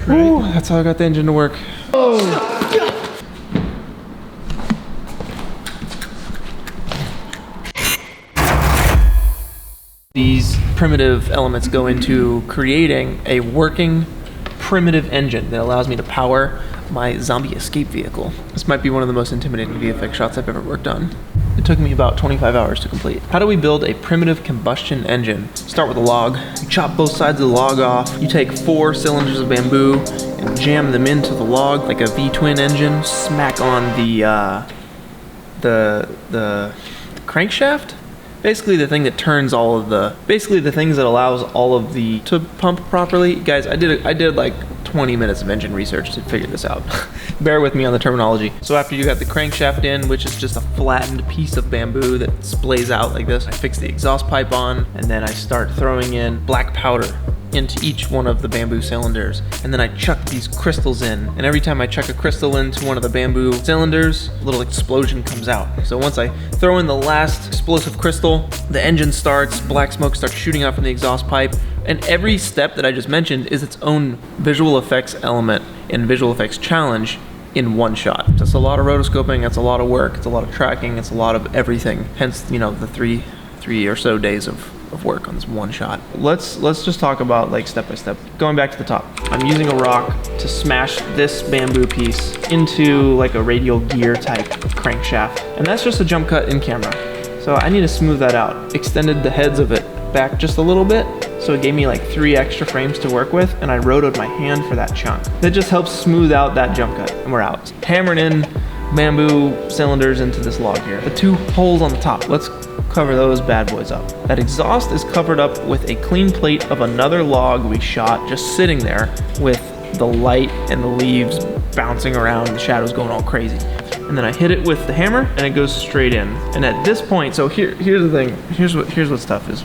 Ooh, that's how I got the engine to work. Oh. These primitive elements go into creating a working primitive engine that allows me to power my zombie escape vehicle. This might be one of the most intimidating VFX shots I've ever worked on. It took me about 25 hours to complete. How do we build a primitive combustion engine? Start with a log. You chop both sides of the log off. You take 4 cylinders of bamboo and jam them into the log like a V-twin engine. Smack on the crankshaft. Basically the thing that turns all of the, the things that allows all of the to pump properly. Guys, I did like 20 minutes of engine research to figure this out. Bear with me on the terminology. So after you got the crankshaft in, which is just a flattened piece of bamboo that splays out like this, I fix the exhaust pipe on, and then I start throwing in black powder into each one of the bamboo cylinders. And then I chuck these crystals in. And every time I chuck a crystal into one of the bamboo cylinders, a little explosion comes out. So once I throw in the last explosive crystal, the engine starts, black smoke starts shooting out from the exhaust pipe. And every step that I just mentioned is its own visual effects element and visual effects challenge in one shot. That's a lot of rotoscoping, that's a lot of work, it's a lot of tracking, it's a lot of everything. Hence, you know, the three or so days of work on this one shot. Let's just talk about like step by step. Going back to the top, I'm using a rock to smash this bamboo piece into like a radial gear type crankshaft. And that's just a jump cut in camera. So I need to smooth that out. Extended the heads of it back just a little bit. So it gave me like 3 extra frames to work with, and I rotoed my hand for that chunk. That just helps smooth out that jump cut, and we're out. Hammering in bamboo cylinders into this log here. The 2 holes on the top, let's cover those bad boys up. That exhaust is covered up with a clean plate of another log we shot just sitting there with the light and the leaves bouncing around, the shadows going all crazy. And then I hit it with the hammer and it goes straight in. And at this point, so here's the thing, here's what's tough is,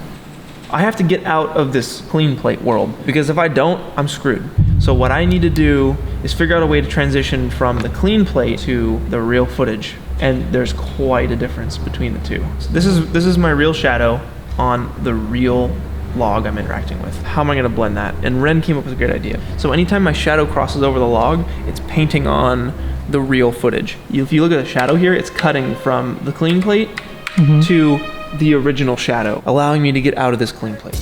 I have to get out of this clean plate world, because if I don't, I'm screwed. So what I need to do is figure out a way to transition from the clean plate to the real footage. And there's quite a difference between the two. So this is my real shadow on the real log I'm interacting with. How am I gonna blend that? And Ren came up with a great idea. So anytime my shadow crosses over the log, it's painting on the real footage. If you look at the shadow here, it's cutting from the clean plate to the original shadow, allowing me to get out of this clean plate.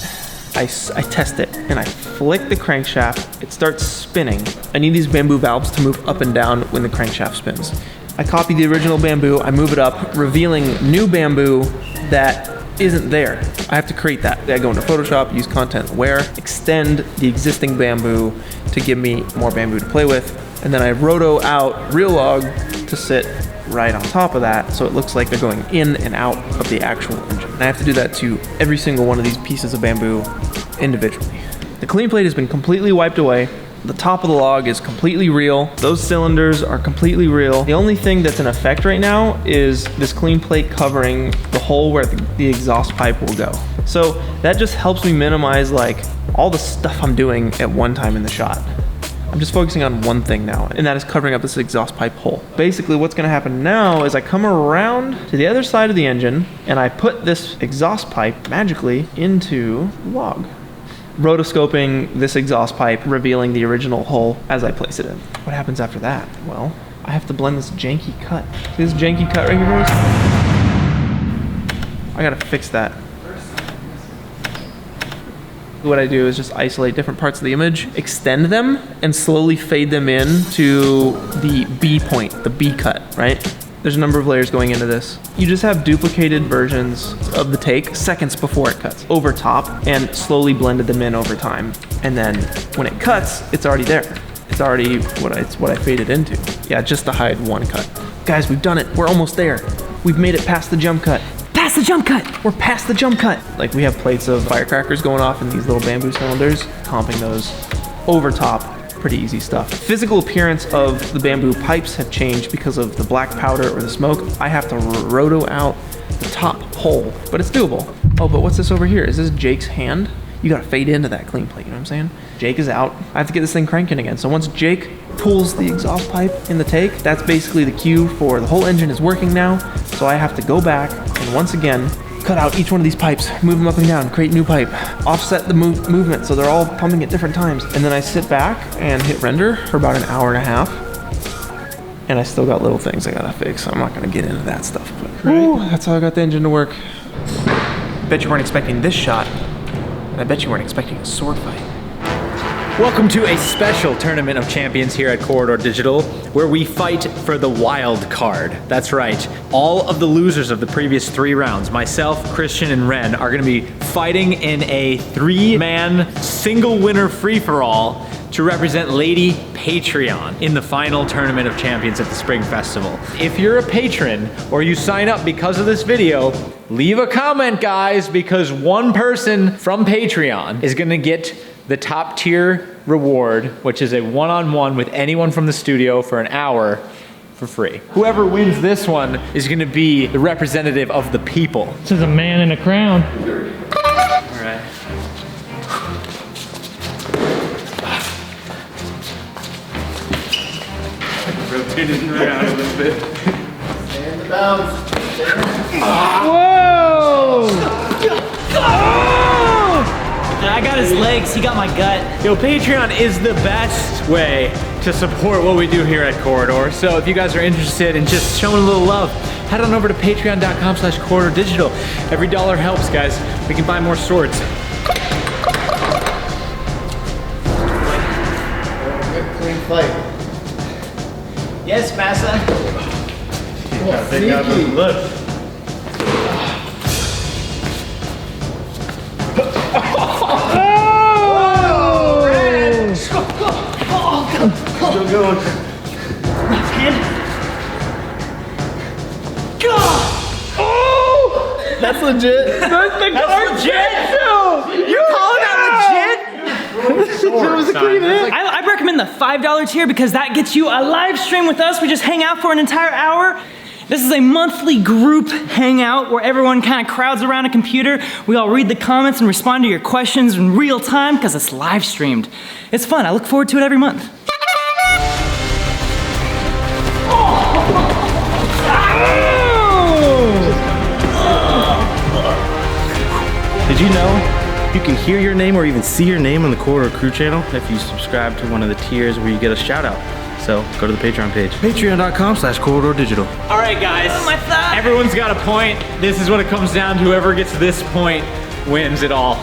I test it and I flick the crankshaft, it starts spinning. I need these bamboo valves to move up and down when the crankshaft spins. I copy the original bamboo, I move it up, revealing new bamboo that isn't there. I have to create that. I go into Photoshop, use content aware, extend the existing bamboo to give me more bamboo to play with, and then I roto out real log to sit right on top of that, so it looks like they're going in and out of the actual engine. And I have to do that to every single one of these pieces of bamboo individually. The clean plate has been completely wiped away. The top of the log is completely real. Those cylinders are completely real. The only thing that's in effect right now is this clean plate covering the hole where the exhaust pipe will go. So that just helps me minimize like all the stuff I'm doing at one time in the shot. I'm just focusing on one thing now, and that is covering up this exhaust pipe hole. Basically what's gonna happen now is I come around to the other side of the engine and I put this exhaust pipe magically into the log. Rotoscoping this exhaust pipe, revealing the original hole as I place it in. What happens after that? Well, I have to blend this janky cut. See this janky cut right here, boys? I gotta fix that. What I do is just isolate different parts of the image, extend them, and slowly fade them in to the B point, the B cut, right? There's a number of layers going into this. You just have duplicated versions of the take seconds before it cuts over top and slowly blended them in over time. And then when it cuts, it's already there. It's already what I faded into. Yeah, just to hide one cut. Guys, we've done it. We're almost there. We've made it past the jump cut. Past the jump cut! We're past the jump cut! Like we have plates of firecrackers going off in these little bamboo cylinders, comping those over top. Pretty easy stuff. Physical appearance of the bamboo pipes have changed because of the black powder or the smoke. I have to roto out the top hole, but it's doable. Oh, but what's this over here? Is this Jake's hand? You gotta fade into that clean plate, you know what I'm saying? Jake is out. I have to get this thing cranking again. So once Jake pulls the exhaust pipe in the take, that's basically the cue for the whole engine is working now. So I have to go back and once again, cut out each one of these pipes, move them up and down, create new pipe, offset the movement so they're all pumping at different times. And then I sit back and hit render for about an hour and a half. And I still got little things I gotta fix, so I'm not gonna get into that stuff. But whew, that's how I got the engine to work. Bet you weren't expecting this shot. And I bet you weren't expecting a sword fight. Welcome to a special Tournament of Champions here at Corridor Digital, where we fight for the wild card. That's right. All of the losers of the previous 3 rounds, myself, Christian, and Ren, are gonna be fighting in a 3-man single winner free-for-all to represent Lady Patron in the final Tournament of Champions at the Spring Festival. If you're a patron or you sign up because of this video, leave a comment, guys, because one person from Patreon is gonna get the top tier reward, which is a one-on-one with anyone from the studio for an hour for free. Whoever wins this one is gonna be the representative of the people. This is a man in a crown. All right. Rotating around a little bit. Stand the bounce. Whoa! I got his legs, he got my gut. Yo, Patreon is the best way to support what we do here at Corridor. So if you guys are interested in just showing a little love, head on over to patreon.com/corridordigital. Every dollar helps, guys. We can buy more swords. Good clean fight. Yes, massa. Oh, sneaky. Look. Still going. That's legit. That's legit! You calling that legit? It was a clean hit. I'd recommend the $5 tier because that gets you a live stream with us. We just hang out for an entire hour. This is a monthly group hangout where everyone kind of crowds around a computer. We all read the comments and respond to your questions in real time because it's live streamed. It's fun. I look forward to it every month. Did you know you can hear your name or even see your name on the Corridor Crew channel if you subscribe to one of the tiers where you get a shout out? So go to the Patreon page. Patreon.com/corridordigital. All right, guys. Oh, my thigh. Everyone's got a point. This is what it comes down to. Whoever gets this point wins it all.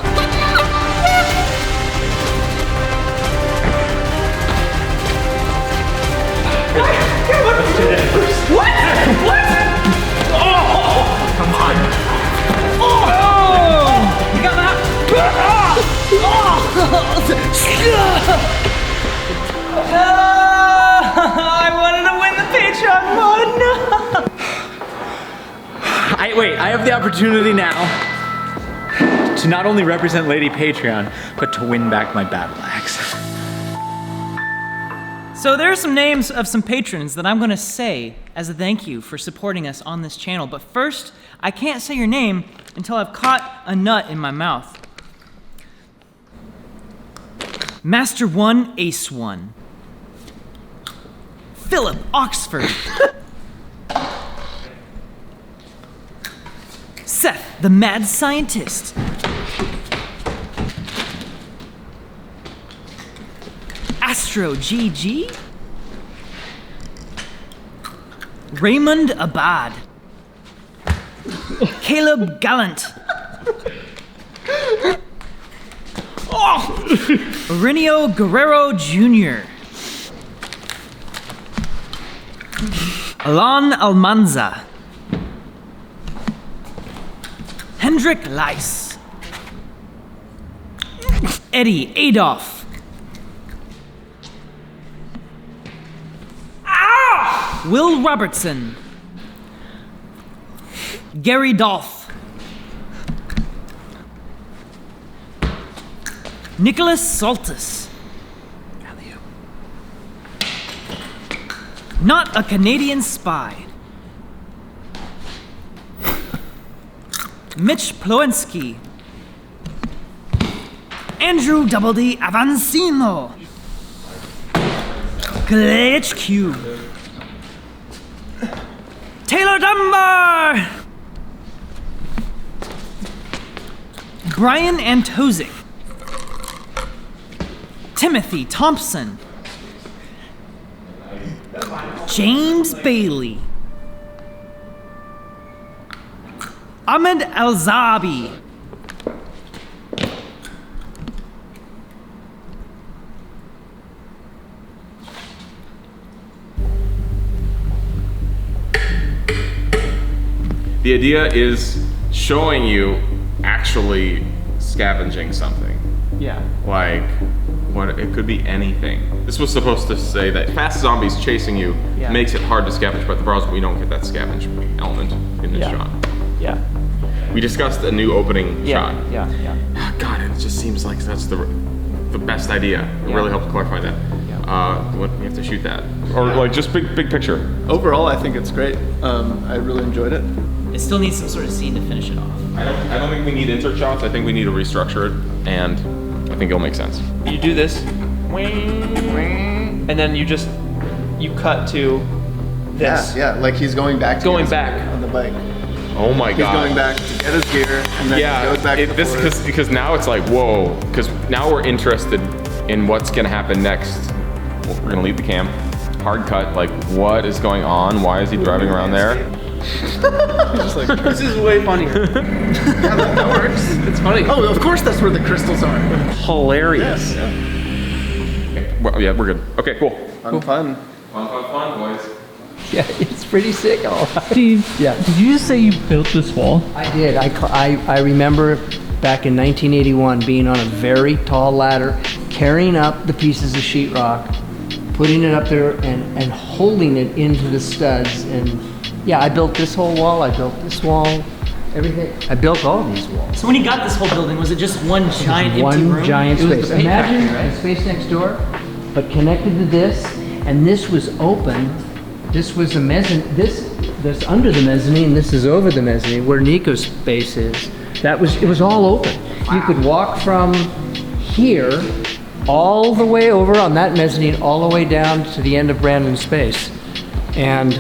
What? What? Oh! Come on. Oh! You got that? I wanted to win the Patreon one. Wait, I have the opportunity now to not only represent Lady Patreon, but to win back my battle axe. So there are some names of some patrons that I'm gonna say as a thank you for supporting us on this channel. But first, I can't say your name until I've caught a nut in my mouth. Master 1, Ace 1. Philip Oxford. Seth, the mad scientist. Astro GG. Raymond Abad. Caleb Gallant. Renio Guerrero Jr. Alan Almanza. Hendrik Leis. Eddie Adolf. Will Robertson. Gary Dolph. Nicholas Saltus. Not a Canadian spy. Mitch Plowensky. Andrew Double D Avancino. Glitch Cube. Taylor Dunbar. Brian Antozik, Timothy Thompson, James Bailey, Ahmed Alzabi, The idea is showing you actually scavenging something. Yeah. Like, what it could be anything. This was supposed to say that fast zombies chasing you makes it hard to scavenge, but the problem is we don't get that scavenge element in this shot. Yeah. We discussed a new opening shot. Yeah. God, it just seems like that's the best idea. It really helps clarify that. What we have to shoot that, or like just big picture. Overall, I think it's great. I really enjoyed it. It still needs some sort of scene to finish it off. I don't think we need insert shots. I think we need to restructure it, and I think it'll make sense. You do this, and then you cut to this. Yeah, like he's going back to Going get his back. gear on the bike. Oh my He's god. going back to get his gear, and then he goes back to the forest. because now it's like, whoa, because now we're interested in what's gonna happen next. We're gonna leave the camp. Hard cut, like what is going on? Why is he driving around there? Just like, This is way funnier. yeah, that works. It's funny. Oh, of course that's where the crystals are. Hilarious. Well, yeah, we're good. Okay, cool. Fun. Fun, boys. Yeah, it's pretty sick. All right. Steve, Yeah. did you just say you built this wall? I did. I remember back in 1981 being on a very tall ladder, carrying up the pieces of sheetrock, putting it up there and holding it into the studs. And yeah, I built this whole wall. I built this wall. Everything. I built all these walls. So when you got this whole building, was it just one giant empty One room? giant It was space. the paint Imagine factory, right? the space next door, but connected to this, and this was open. This was a mezzanine. This under the mezzanine. This is over the mezzanine, where Nico's space is. It was all open. You could walk from here all the way over on that mezzanine, all the way down to the end of Brandon's space, and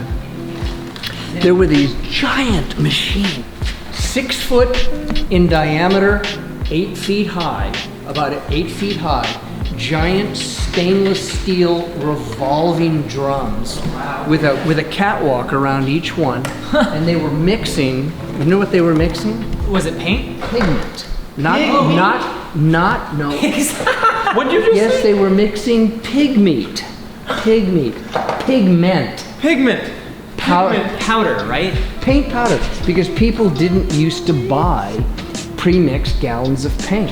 there were these giant machines, 6 foot in diameter, 8 feet high, about 8 feet high, giant stainless steel revolving drums with a catwalk around each one, and they were mixing. You know what they were mixing? Was it paint? Pigment. No. What did you just Yes, say? they were mixing pig meat. Pigment. Pigment. Powder, right? Paint powder, because people didn't used to buy pre-mixed gallons of paint.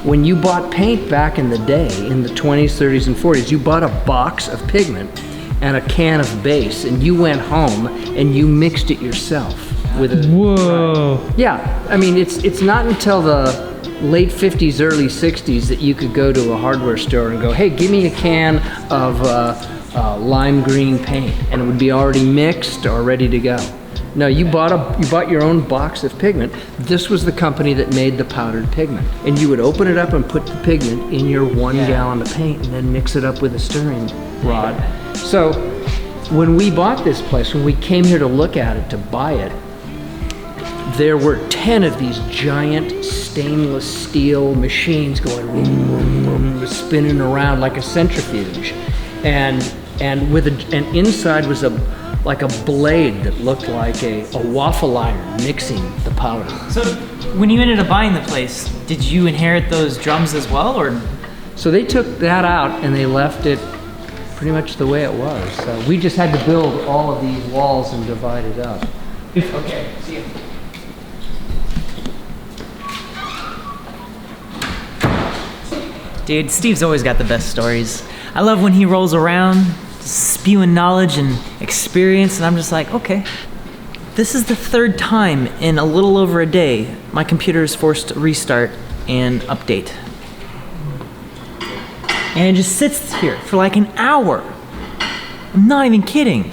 When you bought paint back in the day, in the 20s, 30s, and 40s, you bought a box of pigment and a can of base, and you went home and you mixed it yourself with a... Whoa. Yeah, I mean, it's not until the late 50s, early 60s that you could go to a hardware store and go, hey, give me a can of lime green paint, and it would be already mixed or ready to go. No, you bought your own box of pigment. This was the company that made the powdered pigment, and you would open it up and put the pigment in your 1 gallon of paint, and then mix it up with a stirring rod. So when we bought this place, when we came here to look at it, to buy it, there were 10 of these giant stainless steel machines going vroom, vroom, vroom, spinning around like a centrifuge, and inside was like a blade that looked like a waffle iron mixing the powder. So when you ended up buying the place, did you inherit those drums as well, or? So they took that out and they left it pretty much the way it was. So we just had to build all of these walls and divide it up. Okay, see you. Dude, Steve's always got the best stories. I love when he rolls around, spewing knowledge and experience, and I'm just like, okay. This is the 3rd time in a little over a day my computer is forced to restart and update. And it just sits here for like an hour. I'm not even kidding.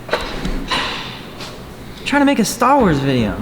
I'm trying to make a Star Wars video.